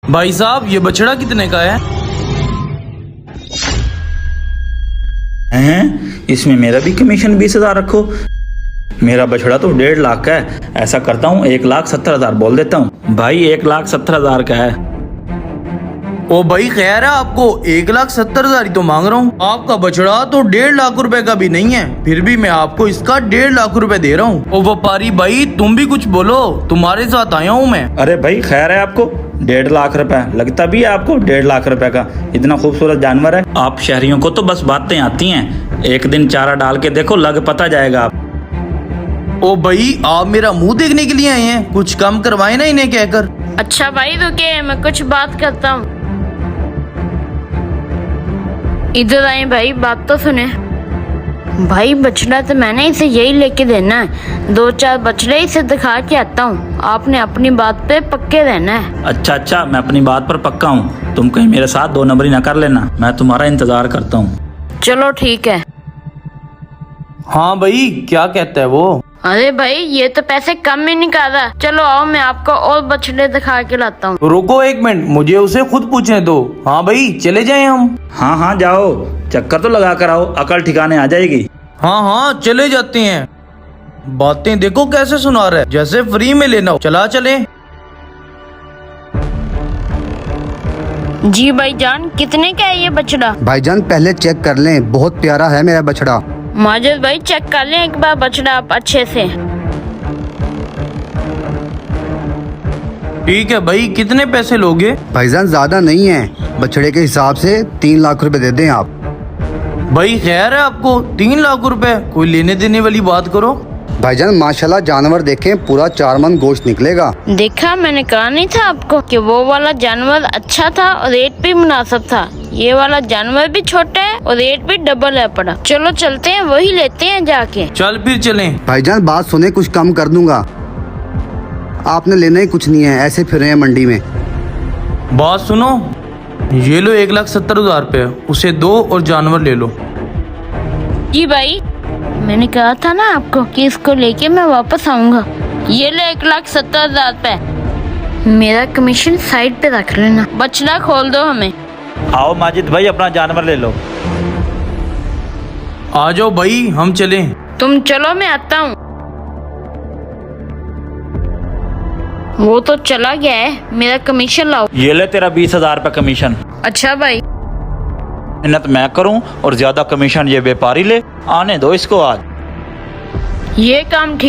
भाई साहब ये बछड़ा कितने का है? हैं? इसमें मेरा भी कमीशन 20,000 रखो। मेरा बछड़ा तो 1.5 लाख का है। ऐसा करता हूँ 1,70,000 बोल देता हूँ। भाई 1,70,000 का है। ओ भाई खैर है आपको 1,70,000 ही तो मांग रहा हूँ। आपका बछड़ा तो 1.5 लाख रुपए का भी नहीं है, फिर भी मैं आपको इसका 1.5 लाख रुपए दे रहा हूँ। ओ व्यापारी भाई तुम भी कुछ बोलो, तुम्हारे साथ आया हूँ मैं। अरे भाई खैर है आपको 1.5 लाख रुपए लगता भी है आपको? 1.5 लाख रुपए का इतना खूबसूरत जानवर है। आप शहरियों को तो बस बातें आती हैं, एक दिन चारा डाल के देखो, लग पता जाएगा आप। ओ भाई आप मेरा मुंह देखने के लिए आए हैं, कुछ कम करवाए ना इन्हें कहकर। अच्छा भाई रुके, मैं कुछ बात करता हूँ। इधर आए भाई, बात तो सुने। भाई बछड़ा तो मैंने इसे यही लेके देना है, 2-4 बछड़े इसे दिखा के आता हूँ। आपने अपनी बात पे पक्के रहना है। अच्छा, मैं अपनी बात पर पक्का हूँ। तुम कहीं मेरे साथ 2 नंबरी न कर लेना, मैं तुम्हारा इंतजार करता हूँ। चलो ठीक है। हाँ भाई क्या कहता है वो? अरे भाई ये तो पैसे कम ही निकाल रहा। चलो आओ, मैं आपको और बछड़े दिखा के लाता हूँ। रुको 1 मिनट, मुझे उसे खुद पूछने दो। हाँ भाई चले जाएं हम। हाँ जाओ, चक्कर तो लगा कर आओ, अकल ठिकाने आ जाएगी। हाँ चले जाते हैं। बातें देखो कैसे सुना रहा है, जैसे फ्री में लेना हो। चला चले। जी भाईजान, कितने का है ये बछड़ा? भाईजान पहले चेक कर लें, बहुत प्यारा है मेरा बछड़ा। माजिद भाई चेक कर लें एक बार बछड़ा आप अच्छे से। ठीक है भाई, कितने पैसे लोगे? भाईजान ज्यादा नहीं है, बछड़े के हिसाब से 3 लाख रुपए दे दें आप। भाई खैर है आपको 3 लाख रुपए, कोई लेने देने वाली बात करो। भाईजान माशाल्लाह जानवर देखें, पूरा 4 मन गोश्त निकलेगा। देखा, मैंने कहा नहीं था आपको कि वो वाला जानवर अच्छा था और रेट भी मुनासिब था। ये वाला जानवर भी छोटा है और रेट भी डबल है पड़ा। चलो चलते हैं, वही लेते हैं जाके। चल फिर चलें। भाईजान बात सुने, कुछ कम कर दूंगा। आपने लेना ही कुछ नहीं है, ऐसे फिर रहे हैं मंडी में। बात सुनो, ये लो 1,70,000 रुपए, उसे दो और जानवर ले लो। जी भाई, मैंने कहा था ना आपको कि इसको लेके मैं वापस आऊंगा। ये ले 1,70,000 रुपए, मेरा कमीशन साइड पे रख लेना। बछड़ा खोल दो हमें। आओ माजिद भाई अपना जानवर ले लो। आ जाओ भाई हम चलें। तुम चलो, मैं आता हूँ। वो तो चला गया है, मेरा कमीशन लाओ। ये ले तेरा 20,000 रुपए कमीशन। अच्छा भाई। मेहनत मैं करूं और ज्यादा कमीशन ये व्यापारी ले। आने दो इसको आज। ये काम ठीक